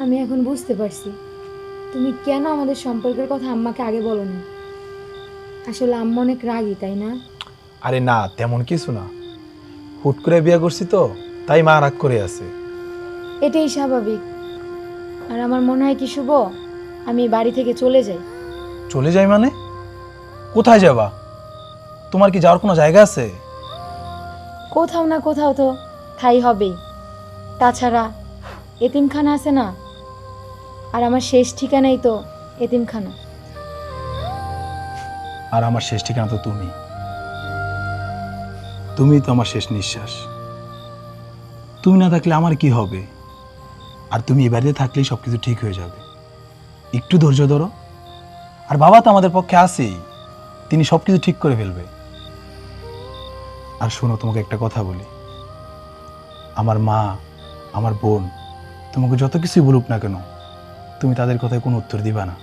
আমি এখন বুঝতে পারছি তুমি কেন আমাদের সম্পর্কের কথা আম্মাকে আগে বলোনি। আসলে আম্মা অনেক রাগী, তাই না? আরে না, তেমন কিছু না। হুট করে বিয়ে করছি তো, তাই মা রাগ করে আছে। এটাই স্বাভাবিক। আর আমার মনে হয় কি শুভ, আমি এই বাড়ি থেকে চলে যাই। চলে যাই মানে? কোথায় যাবা? তোমার কি যাওয়ার কোনো জায়গা আছে? কোথাও না কোথাও তো ঠাই হবেই। তাছাড়া এতিমখানা আছে না, আর আমার শেষ ঠিকানাই তো এতিমখানা। আর আমার শেষ ঠিকানা তো তুমি। তুমিই তো আমার শেষ নিঃশ্বাস। তুমি না থাকলে আমার কি হবে? আর তুমি এই বাড়িতে থাকলেই সব কিছু ঠিক হয়ে যাবে। একটু ধৈর্য ধরো। আর বাবা তো আমাদের পক্ষে আছেই, তিনি সব কিছু ঠিক করে ফেলবে। আর শোনো, তোমাকে একটা কথা বলি। আমার মা, আমার বোন তোমাকে যত কিছুই বলুক না কেন, তুমি তাদের কথায় কোনো উত্তর দিবা না।